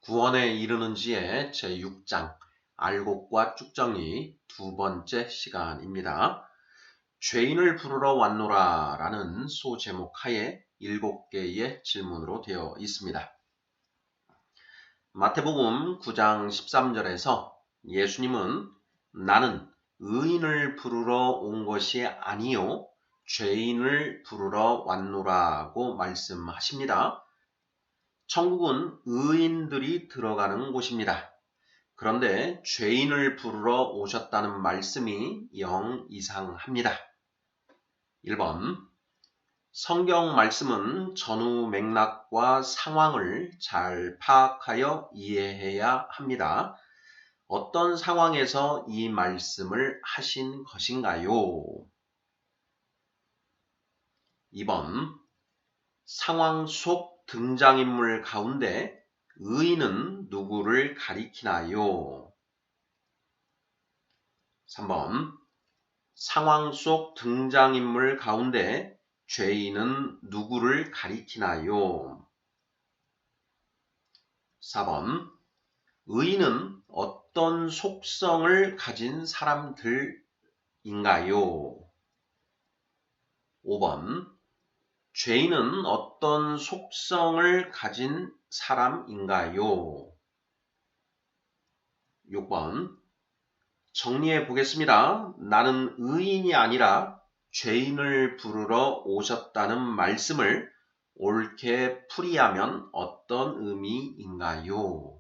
구원에 이르는지의 제6장 알곡과 쭉정이 두 번째 시간입니다. 죄인을 부르러 왔노라 라는 소제목 하에 7개의 질문으로 되어 있습니다. 마태복음 9장 13절에서 예수님은 나는 의인을 부르러 온 것이 아니요 죄인을 부르러 왔노라고 말씀하십니다. 천국은 의인들이 들어가는 곳입니다. 그런데 죄인을 부르러 오셨다는 말씀이 영 이상합니다. 1번, 성경 말씀은 전후 맥락과 상황을 잘 파악하여 이해해야 합니다. 어떤 상황에서 이 말씀을 하신 것인가요? 2번, 상황 속 등장인물 가운데 의인은 누구를 가리키나요? 3번, 상황 속 등장인물 가운데 죄인은 누구를 가리키나요? 4번, 의인은 어떤 속성을 가진 사람들인가요? 5번, 죄인은 어떤 속성을 가진 사람인가요? 6번, 정리해 보겠습니다. 나는 의인이 아니라 죄인을 부르러 오셨다는 말씀을 옳게 풀이하면 어떤 의미인가요?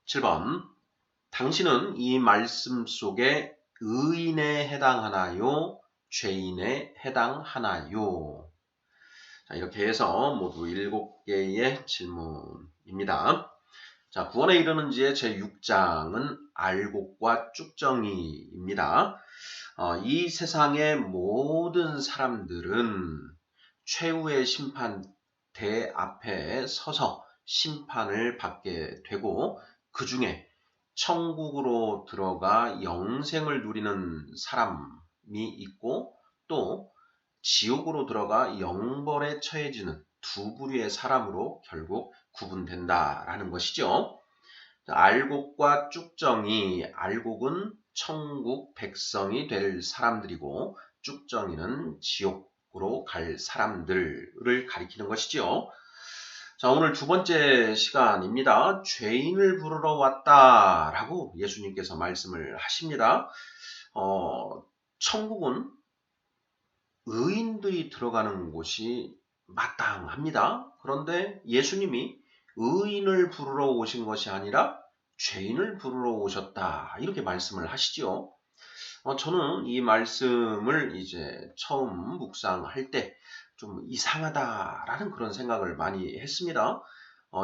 7번, 당신은 이 말씀 속에 의인에 해당하나요? 죄인에 해당하나요? 자, 이렇게 해서 모두 7개의 질문입니다. 자, 구원에 이르는지의 제6장은 알곡과 쭉정이입니다. 이 세상의 모든 사람들은 최후의 심판대 앞에 서서 심판을 받게 되고 그 중에 천국으로 들어가 영생을 누리는 사람이 있고 또 지옥으로 들어가 영벌에 처해지는 두 부류의 사람으로 결국 구분된다라는 것이죠. 알곡과 쭉정이, 알곡은 천국 백성이 될 사람들이고 쭉정이는 지옥으로 갈 사람들을 가리키는 것이죠. 자, 오늘 두 번째 시간입니다. 죄인을 부르러 왔다라고 예수님께서 말씀을 하십니다. 천국은 의인들이 들어가는 곳이 마땅합니다. 그런데 예수님이 의인을 부르러 오신 것이 아니라 죄인을 부르러 오셨다. 이렇게 말씀을 하시죠. 저는 이 말씀을 이제 처음 묵상할 때 좀 이상하다라는 그런 생각을 많이 했습니다.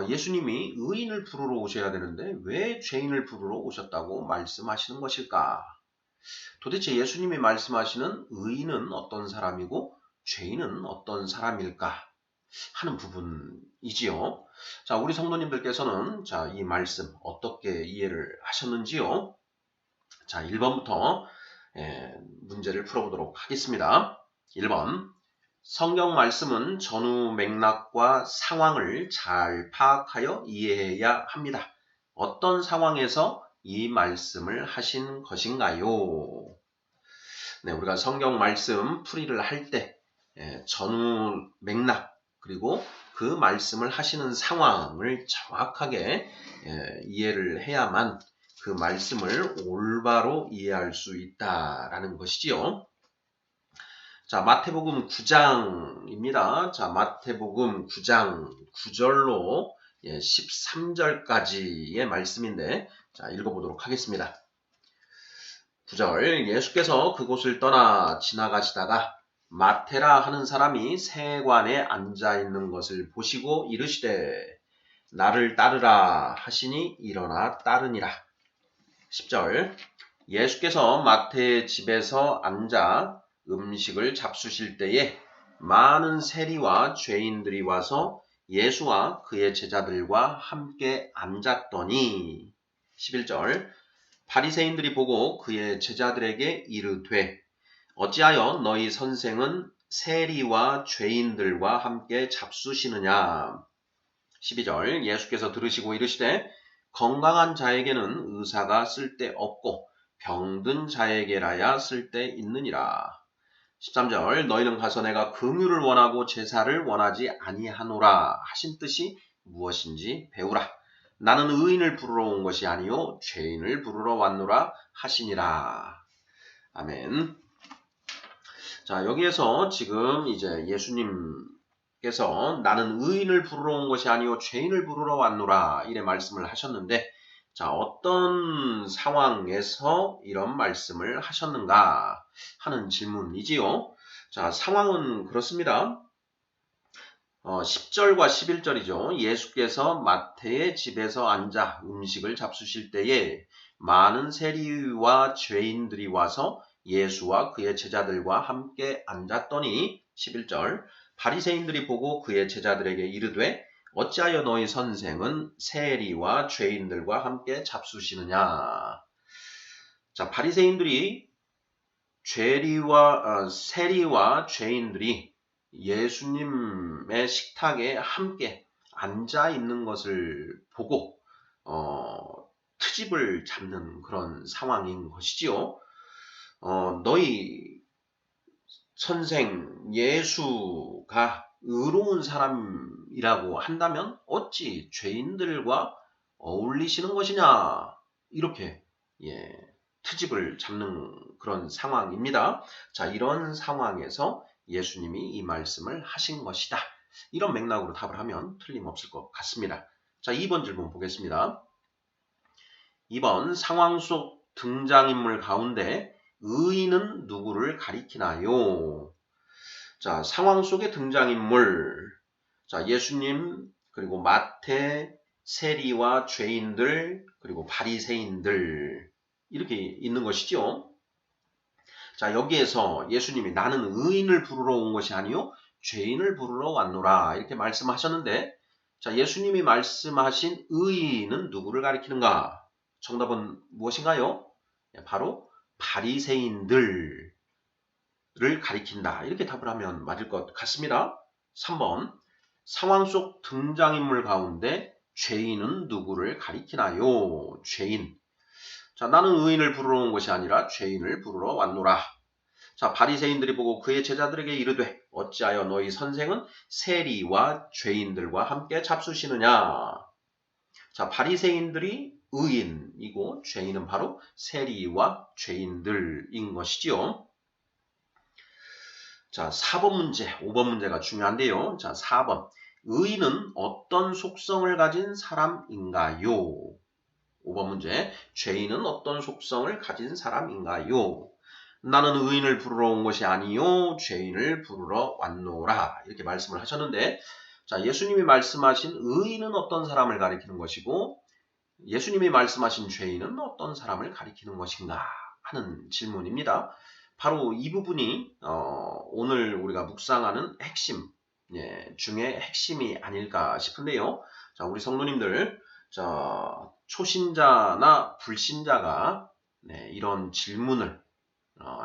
예수님이 의인을 부르러 오셔야 되는데 왜 죄인을 부르러 오셨다고 말씀하시는 것일까? 도대체 예수님이 말씀하시는 의인은 어떤 사람이고 죄인은 어떤 사람일까 하는 부분이지요. 자, 우리 성도님들께서는 자, 이 말씀 어떻게 이해를 하셨는지요? 자, 1번부터 문제를 풀어보도록 하겠습니다. 1번, 성경 말씀은 전후 맥락과 상황을 잘 파악하여 이해해야 합니다. 어떤 상황에서 이 말씀을 하신 것인가요? 네, 우리가 성경 말씀 풀이를 할 때 전후 맥락 그리고 그 말씀을 하시는 상황을 정확하게 이해를 해야만 그 말씀을 올바로 이해할 수 있다라는 것이지요. 자, 마태복음 9장입니다. 자, 마태복음 9장 9절로 13절까지의 말씀인데 자, 읽어보도록 하겠습니다. 9절, 예수께서 그곳을 떠나 지나가시다가 마테라 하는 사람이 세관에 앉아 있는 것을 보시고 이르시되 나를 따르라 하시니 일어나 따르니라. 10절, 예수께서 마태의 집에서 앉아 음식을 잡수실 때에 많은 세리와 죄인들이 와서 예수와 그의 제자들과 함께 앉았더니 11절, 바리새인들이 보고 그의 제자들에게 이르되 어찌하여 너희 선생은 세리와 죄인들과 함께 잡수시느냐. 12절 예수께서 들으시고 이르시되 건강한 자에게는 의사가 쓸데없고 병든 자에게라야 쓸데있느니라. 13절 너희는 가서 내가 긍휼을 원하고 제사를 원하지 아니하노라 하신 뜻이 무엇인지 배우라. 나는 의인을 부르러 온 것이 아니요 죄인을 부르러 왔노라 하시니라. 아멘. 자, 여기에서 지금 이제 예수님께서 나는 의인을 부르러 온 것이 아니요 죄인을 부르러 왔노라 이래 말씀을 하셨는데, 자, 어떤 상황에서 이런 말씀을 하셨는가 하는 질문이지요. 자, 상황은 그렇습니다. 10절과 11절이죠. 예수께서 마태의 집에서 앉아 음식을 잡수실 때에 많은 세리와 죄인들이 와서 예수와 그의 제자들과 함께 앉았더니 11절 바리새인들이 보고 그의 제자들에게 이르되 어찌하여 너희 선생은 세리와 죄인들과 함께 잡수시느냐. 자, 바리새인들이 세리와 죄인들이 예수님의 식탁에 함께 앉아 있는 것을 보고 트집을 잡는 그런 상황인 것이지요. 너희 선생 예수가 의로운 사람이라고 한다면 어찌 죄인들과 어울리시는 것이냐, 이렇게 트집을 잡는 그런 상황입니다. 자, 이런 상황에서 예수님이 이 말씀을 하신 것이다. 이런 맥락으로 답을 하면 틀림없을 것 같습니다. 자, 2번 질문 보겠습니다. 2번 상황 속 등장인물 가운데 의인은 누구를 가리키나요? 자, 상황 속의 등장인물. 자, 예수님, 그리고 마태, 세리와 죄인들, 그리고 바리새인들 이렇게 있는 것이죠. 자, 여기에서 예수님이 나는 의인을 부르러 온 것이 아니요 죄인을 부르러 왔노라 이렇게 말씀하셨는데, 자, 예수님이 말씀하신 의인은 누구를 가리키는가? 정답은 무엇인가요? 바로 바리새인들을 가리킨다. 이렇게 답을 하면 맞을 것 같습니다. 3번 상황 속 등장인물 가운데 죄인은 누구를 가리키나요? 죄인. 자, 나는 의인을 부르러 온 것이 아니라 죄인을 부르러 왔노라. 자, 바리새인들이 보고 그의 제자들에게 이르되 어찌하여 너희 선생은 세리와 죄인들과 함께 잡수시느냐. 자, 바리새인들이 의인이고 죄인은 바로 세리와 죄인들인 것이지요. 자, 4번 문제, 5번 문제가 중요한데요. 자, 4번 의인은 어떤 속성을 가진 사람인가요? 5번 문제 죄인은 어떤 속성을 가진 사람인가요? 나는 의인을 부르러 온 것이 아니요 죄인을 부르러 왔노라 이렇게 말씀을 하셨는데, 자, 예수님이 말씀하신 의인은 어떤 사람을 가리키는 것이고 예수님이 말씀하신 죄인은 어떤 사람을 가리키는 것인가 하는 질문입니다. 바로 이 부분이 오늘 우리가 묵상하는 핵심 중에 핵심이 아닐까 싶은데요. 자, 우리 성도님들, 자, 초신자나 불신자가 이런 질문을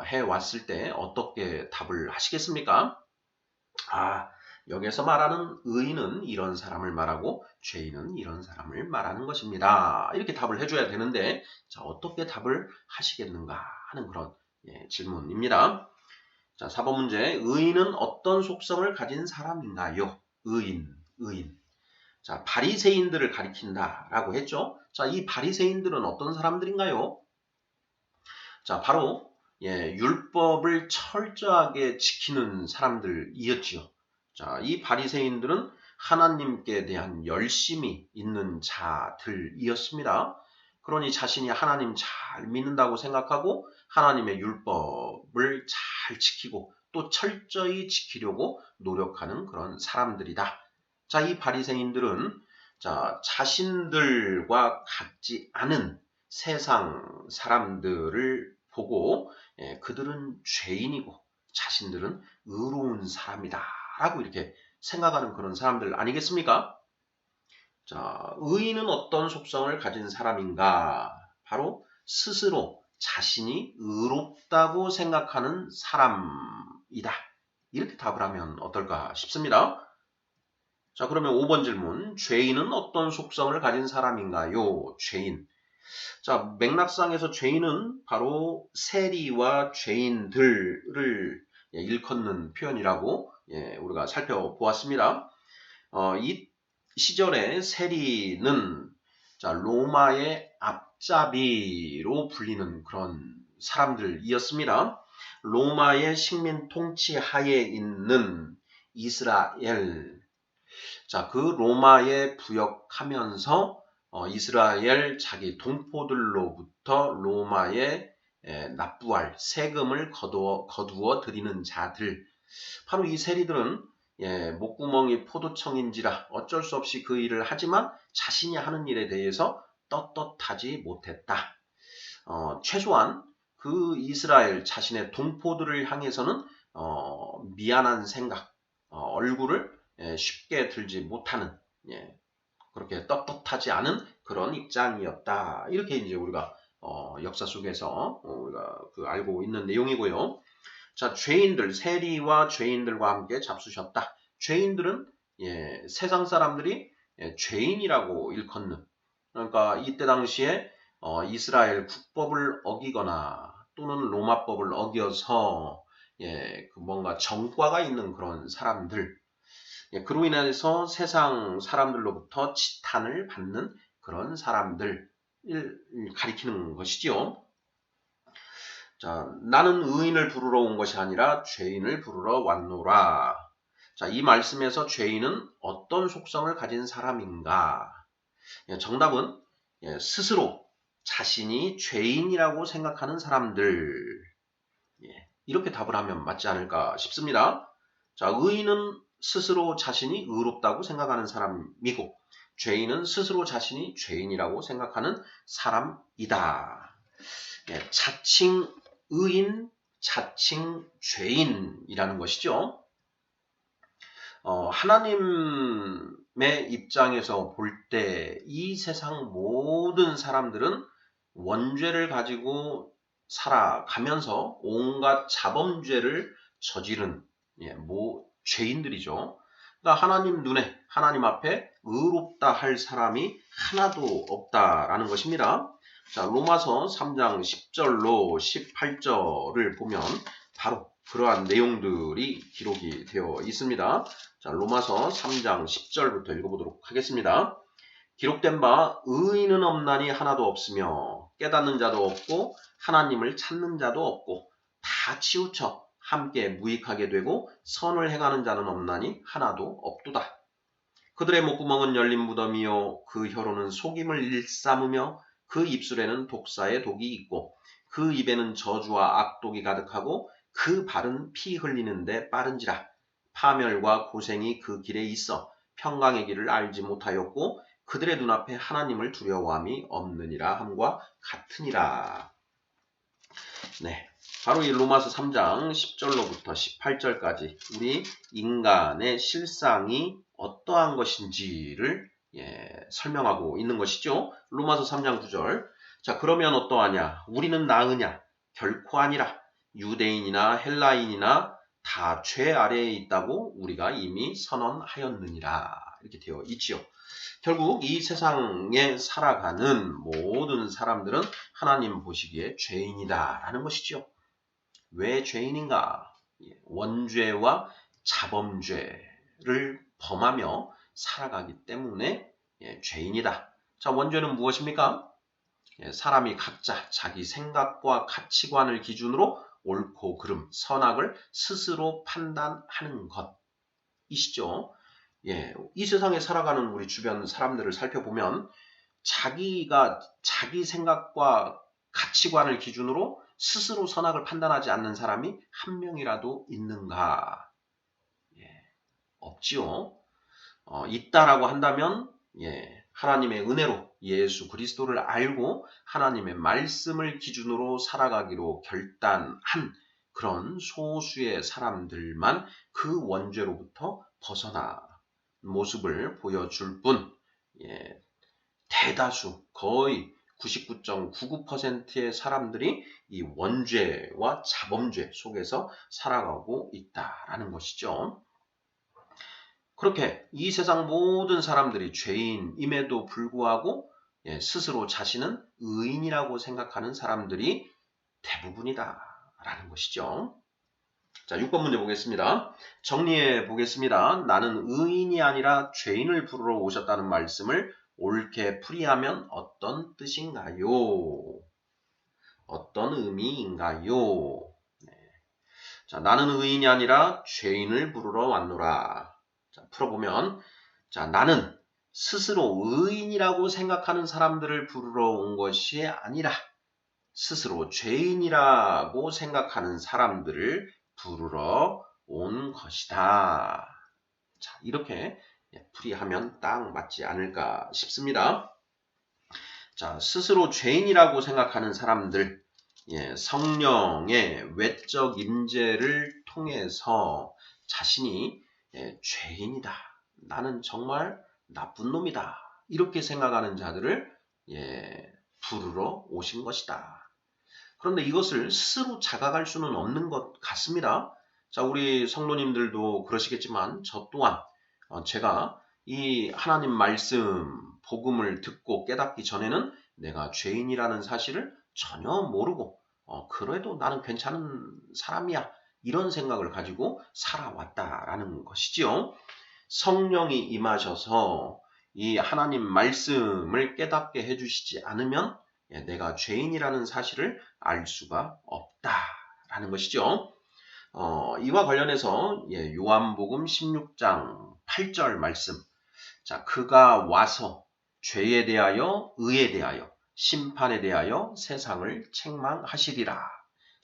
해왔을 때 어떻게 답을 하시겠습니까? 여기서 말하는 의인은 이런 사람을 말하고 죄인은 이런 사람을 말하는 것입니다. 이렇게 답을 해줘야 되는데, 자, 어떻게 답을 하시겠는가 하는 그런 질문입니다. 자, 4번 문제 의인은 어떤 속성을 가진 사람인가요? 의인. 자, 바리새인들을 가리킨다라고 했죠. 자, 이 바리새인들은 어떤 사람들인가요? 자, 바로 율법을 철저하게 지키는 사람들이었지요. 자, 이 바리새인들은 하나님께 대한 열심이 있는 자들이었습니다. 그러니 자신이 하나님 잘 믿는다고 생각하고 하나님의 율법을 잘 지키고 또 철저히 지키려고 노력하는 그런 사람들이다. 자, 이 바리새인들은 자, 자신들과 같지 않은 세상 사람들을 보고 그들은 죄인이고 자신들은 의로운 사람이다 라고 이렇게 생각하는 그런 사람들 아니겠습니까? 자, 의인은 어떤 속성을 가진 사람인가? 바로 스스로 자신이 의롭다고 생각하는 사람이다. 이렇게 답을 하면 어떨까 싶습니다. 자, 그러면 5번 질문. 죄인은 어떤 속성을 가진 사람인가요? 죄인. 자, 맥락상에서 죄인은 바로 세리와 죄인들을 일컫는 표현이라고 우리가 살펴보았습니다. 이 시절에 세리는 자, 로마의 앞잡이로 불리는 그런 사람들이었습니다. 로마의 식민 통치 하에 있는 이스라엘, 자, 그 로마에 부역하면서 이스라엘 자기 동포들로부터 로마에 납부할 세금을 거두어 드리는 자들, 바로 이 세리들은 목구멍이 포도청인지라 어쩔 수 없이 그 일을 하지만 자신이 하는 일에 대해서 떳떳하지 못했다. 최소한 그 이스라엘 자신의 동포들을 향해서는 미안한 생각, 얼굴을 쉽게 들지 못하는 그렇게 떳떳하지 않은 그런 입장이었다. 이렇게 이제 우리가 역사 속에서 우리가 알고 있는 내용이고요. 자, 죄인들, 세리와 죄인들과 함께 잡수셨다. 죄인들은 세상 사람들이 죄인이라고 일컫는, 그러니까 이때 당시에 이스라엘 국법을 어기거나 또는 로마법을 어겨서 그 뭔가 정과가 있는 그런 사람들, 그로 인해서 세상 사람들로부터 치탄을 받는 그런 사람들을 가리키는 것이지요. 자, 나는 의인을 부르러 온 것이 아니라 죄인을 부르러 왔노라. 자, 이 말씀에서 죄인은 어떤 속성을 가진 사람인가? 정답은 스스로 자신이 죄인이라고 생각하는 사람들. 이렇게 답을 하면 맞지 않을까 싶습니다. 자, 의인은 스스로 자신이 의롭다고 생각하는 사람이고, 죄인은 스스로 자신이 죄인이라고 생각하는 사람이다. 자칭 의인, 자칭 죄인이라는 것이죠. 하나님의 입장에서 볼 때 이 세상 모든 사람들은 원죄를 가지고 살아가면서 온갖 자범죄를 저지른 죄인들이죠. 그러니까 하나님 눈에, 하나님 앞에 의롭다 할 사람이 하나도 없다라는 것입니다. 자, 로마서 3장 10절로 18절을 보면 바로 그러한 내용들이 기록이 되어 있습니다. 자, 로마서 3장 10절부터 읽어보도록 하겠습니다. 기록된 바 의인은 없나니 하나도 없으며 깨닫는 자도 없고 하나님을 찾는 자도 없고 다 치우쳐 함께 무익하게 되고 선을 행하는 자는 없나니 하나도 없도다. 그들의 목구멍은 열린 무덤이요 그 혀로는 속임을 일삼으며 그 입술에는 독사의 독이 있고 그 입에는 저주와 악독이 가득하고 그 발은 피 흘리는데 빠른지라. 파멸과 고생이 그 길에 있어 평강의 길을 알지 못하였고 그들의 눈앞에 하나님을 두려워함이 없느니라 함과 같으니라. 네, 바로 이 로마서 3장 10절로부터 18절까지 우리 인간의 실상이 어떠한 것인지를 설명하고 있는 것이죠. 로마서 3장 9절. 자, 그러면 어떠하냐? 우리는 나으냐? 결코 아니라. 유대인이나 헬라인이나 다 죄 아래에 있다고 우리가 이미 선언하였느니라. 이렇게 되어 있지요. 결국 이 세상에 살아가는 모든 사람들은 하나님 보시기에 죄인이다라는 것이지요. 왜 죄인인가? 원죄와 자범죄를 범하며 살아가기 때문에 죄인이다. 자, 원죄는 무엇입니까? 사람이 각자 자기 생각과 가치관을 기준으로 옳고 그름, 선악을 스스로 판단하는 것이시죠. 이 세상에 살아가는 우리 주변 사람들을 살펴보면 자기가 자기 생각과 가치관을 기준으로 스스로 선악을 판단하지 않는 사람이 한 명이라도 있는가? 없지요. 있다라고 한다면 하나님의 은혜로 예수 그리스도를 알고 하나님의 말씀을 기준으로 살아가기로 결단한 그런 소수의 사람들만 그 원죄로부터 벗어나 모습을 보여줄 뿐 대다수 거의 99.99%의 사람들이 이 원죄와 자범죄 속에서 살아가고 있다라는 것이죠. 그렇게 이 세상 모든 사람들이 죄인임에도 불구하고 스스로 자신은 의인이라고 생각하는 사람들이 대부분이다라는 것이죠. 자, 6번 문제 보겠습니다. 정리해 보겠습니다. 나는 의인이 아니라 죄인을 부르러 오셨다는 말씀을 옳게 풀이하면 어떤 뜻인가요? 어떤 의미인가요? 자, 나는 의인이 아니라 죄인을 부르러 왔노라. 자, 풀어보면, 자, 나는 스스로 의인이라고 생각하는 사람들을 부르러 온 것이 아니라 스스로 죄인이라고 생각하는 사람들을 부르러 온 것이다. 자, 이렇게 풀이하면 딱 맞지 않을까 싶습니다. 자, 스스로 죄인이라고 생각하는 사람들, 성령의 외적 임재를 통해서 자신이 죄인이다. 나는 정말 나쁜 놈이다. 이렇게 생각하는 자들을 부르러 오신 것이다. 그런데 이것을 스스로 자각할 수는 없는 것 같습니다. 자, 우리 성도님들도 그러시겠지만 저 또한 제가 이 하나님 말씀, 복음을 듣고 깨닫기 전에는 내가 죄인이라는 사실을 전혀 모르고 그래도 나는 괜찮은 사람이야. 이런 생각을 가지고 살아왔다라는 것이지요. 성령이 임하셔서 이 하나님 말씀을 깨닫게 해주시지 않으면 내가 죄인이라는 사실을 알 수가 없다라는 것이죠. 이와 관련해서 요한복음 16장 8절 말씀. 자, 그가 와서 죄에 대하여, 의에 대하여, 심판에 대하여 세상을 책망하시리라.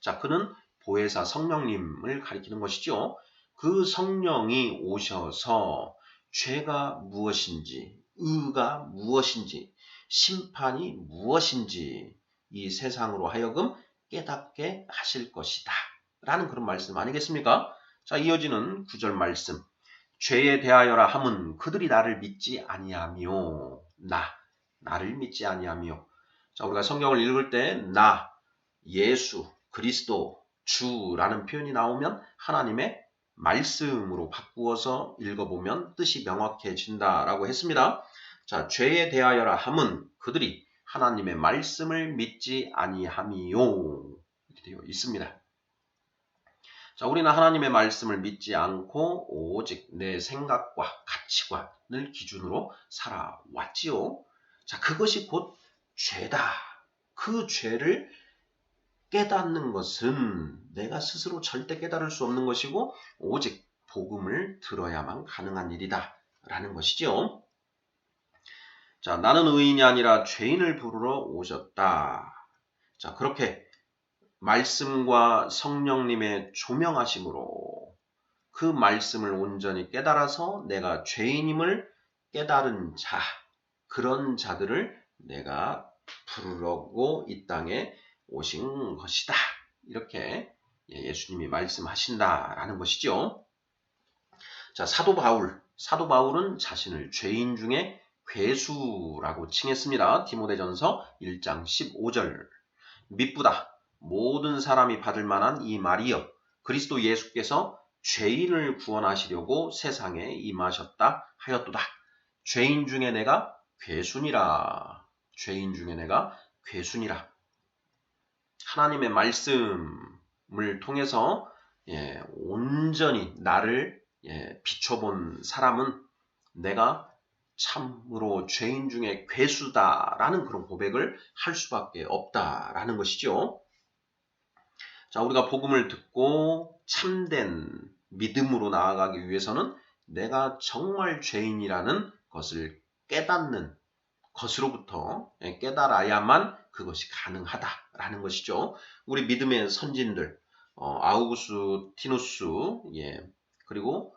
자, 그는 보혜사 성령님을 가리키는 것이죠. 그 성령이 오셔서 죄가 무엇인지, 의가 무엇인지, 심판이 무엇인지 이 세상으로 하여금 깨닫게 하실 것이다. 라는 그런 말씀 아니겠습니까? 자, 이어지는 9절 말씀. 죄에 대하여라 함은 그들이 나를 믿지 아니하며 나를 믿지 아니하며. 자, 우리가 성경을 읽을 때 나, 예수, 그리스도, 주라는 표현이 나오면 하나님의 말씀으로 바꾸어서 읽어보면 뜻이 명확해진다라고 했습니다. 자, 죄에 대하여라 함은 그들이 하나님의 말씀을 믿지 아니하미요. 이렇게 되어 있습니다. 자, 우리는 하나님의 말씀을 믿지 않고 오직 내 생각과 가치관을 기준으로 살아왔지요. 자, 그것이 곧 죄다. 그 죄를 깨닫는 것은 내가 스스로 절대 깨달을 수 없는 것이고 오직 복음을 들어야만 가능한 일이다. 라는 것이죠. 자, 나는 의인이 아니라 죄인을 부르러 오셨다. 자, 그렇게 말씀과 성령님의 조명하심으로 그 말씀을 온전히 깨달아서 내가 죄인임을 깨달은 자, 그런 자들을 내가 부르려고 이 땅에 오신 것이다. 이렇게 예수님이 말씀하신다라는 것이죠. 자, 사도 바울은 자신을 죄인 중에 괴수라고 칭했습니다. 디모데전서 1장 15절. 미쁘다. 모든 사람이 받을 만한 이 말이여. 그리스도 예수께서 죄인을 구원하시려고 세상에 임하셨다 하였도다. 죄인 중에 내가 괴순이라. 죄인 중에 내가 괴순이라. 하나님의 말씀을 통해서 온전히 나를 비춰본 사람은 내가 참으로 죄인 중에 괴수다라는 그런 고백을 할 수밖에 없다라는 것이죠. 자, 우리가 복음을 듣고 참된 믿음으로 나아가기 위해서는 내가 정말 죄인이라는 것을 깨닫는 것으로부터 깨달아야만 그것이 가능하다라는 것이죠. 우리 믿음의 선진들, 아우구스티누스, 그리고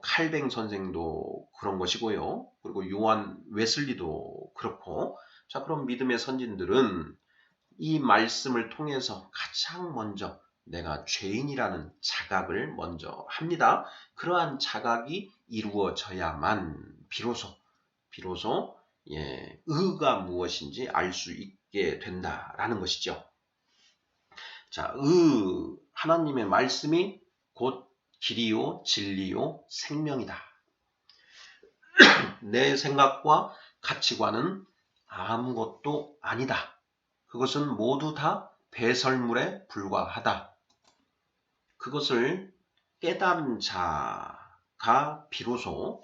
칼뱅 선생도 그런 것이고요. 그리고 요한 웨슬리도 그렇고, 자, 그럼 믿음의 선진들은 이 말씀을 통해서 가장 먼저 내가 죄인이라는 자각을 먼저 합니다. 그러한 자각이 이루어져야만 비로소 의가 무엇인지 알 수 있게 된다라는 것이죠. 자, 하나님의 말씀이 곧 길이요 진리요 생명이다. 내 생각과 가치관은 아무것도 아니다. 그것은 모두 다 배설물에 불과하다. 그것을 깨달은 자가 비로소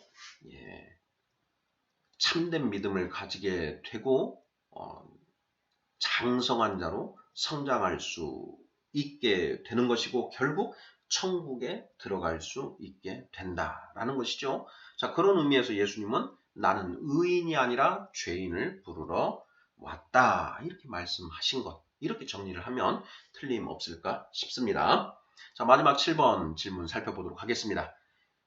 참된 믿음을 가지게 되고 장성한 자로 성장할 수 있게 되는 것이고 결국 천국에 들어갈 수 있게 된다라는 것이죠. 자, 그런 의미에서 예수님은 나는 의인이 아니라 죄인을 부르러 왔다 이렇게 말씀하신 것, 이렇게 정리를 하면 틀림없을까 싶습니다. 자, 마지막 7번 질문 살펴보도록 하겠습니다.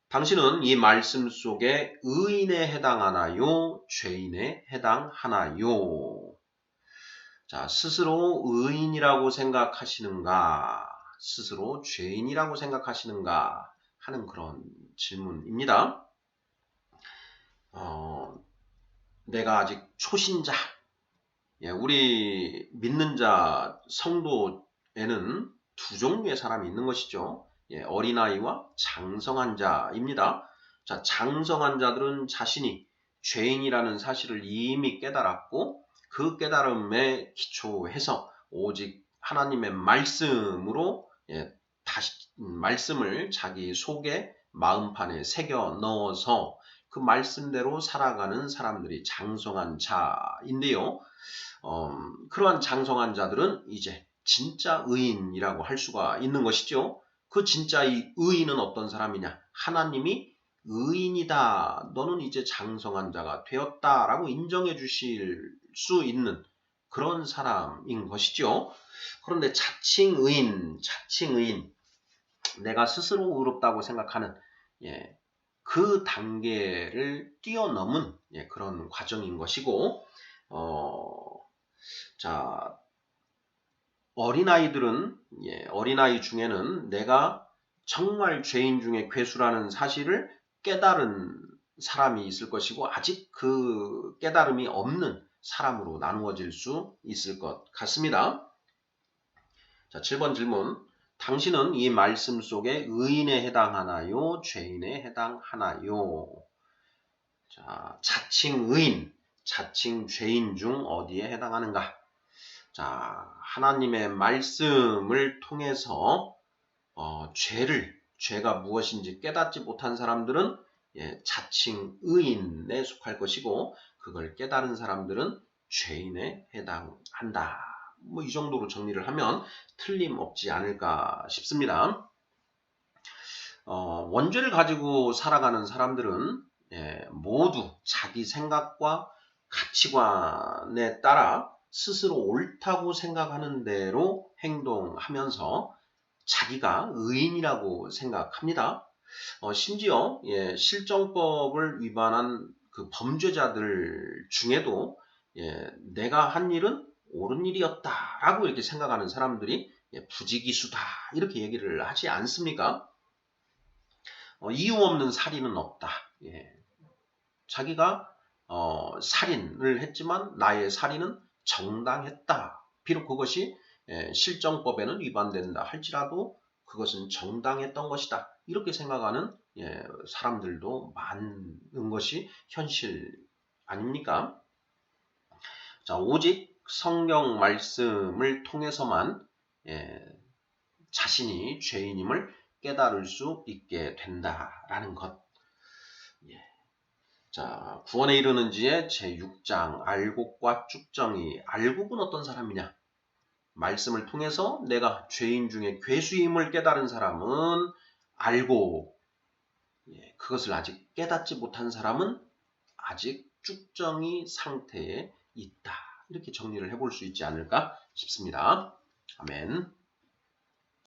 당신은 이 말씀 속에 의인에 해당하나요? 죄인에 해당하나요? 자, 스스로 의인이라고 생각하시는가? 스스로 죄인이라고 생각하시는가? 하는 그런 질문입니다. 내가 아직 초신자, 우리 믿는 자 성도에는 두 종류의 사람이 있는 것이죠. 어린아이와 장성한 자입니다. 자, 장성한 자들은 자신이 죄인이라는 사실을 이미 깨달았고 그 깨달음에 기초해서 오직 하나님의 말씀으로 다시 말씀을 자기 속에 마음판에 새겨 넣어서 그 말씀대로 살아가는 사람들이 장성한 자인데요. 그러한 장성한 자들은 이제 진짜 의인이라고 할 수가 있는 것이죠. 그 진짜 이 의인은 어떤 사람이냐? 하나님이 의인이다. 너는 이제 장성한 자가 되었다라고 인정해 주실 수 있는 그런 사람인 것이죠. 그런데 자칭 의인, 내가 스스로 의롭다고 생각하는 그 단계를 뛰어넘은 그런 과정인 것이고 자, 어린아이 중에는 내가 정말 죄인 중에 괴수라는 사실을 깨달은 사람이 있을 것이고 아직 그 깨달음이 없는 사람으로 나누어질 수 있을 것 같습니다. 자, 7번 질문. 당신은 이 말씀 속에 의인에 해당하나요? 죄인에 해당하나요? 자, 자칭 의인, 자칭 죄인 중 어디에 해당하는가? 자, 하나님의 말씀을 통해서 죄가 무엇인지 깨닫지 못한 사람들은 자칭 의인에 속할 것이고 그걸 깨달은 사람들은 죄인에 해당한다. 뭐 이 정도로 정리를 하면 틀림없지 않을까 싶습니다. 원죄를 가지고 살아가는 사람들은 모두 자기 생각과 가치관에 따라 스스로 옳다고 생각하는 대로 행동하면서 자기가 의인이라고 생각합니다. 심지어 실정법을 위반한 그 범죄자들 중에도 내가 한 일은 옳은 일이었다라고 이렇게 생각하는 사람들이 부지기수다 이렇게 얘기를 하지 않습니까? 이유 없는 살인은 없다. 자기가 살인을 했지만 나의 살인은 정당했다. 비록 그것이 실정법에는 위반된다 할지라도 그것은 정당했던 것이다. 이렇게 생각하는 사람들도 많은 것이 현실 아닙니까? 자, 오직 성경 말씀을 통해서만 자신이 죄인임을 깨달을 수 있게 된다라는 것. 자, 구원에 이르는지의 제6장 알곡과 쭉정이. 알곡은 어떤 사람이냐? 말씀을 통해서 내가 죄인 중에 괴수임을 깨달은 사람은 알곡. 그것을 아직 깨닫지 못한 사람은 아직 쭉정이 상태에 있다. 이렇게 정리를 해볼 수 있지 않을까 싶습니다. 아멘.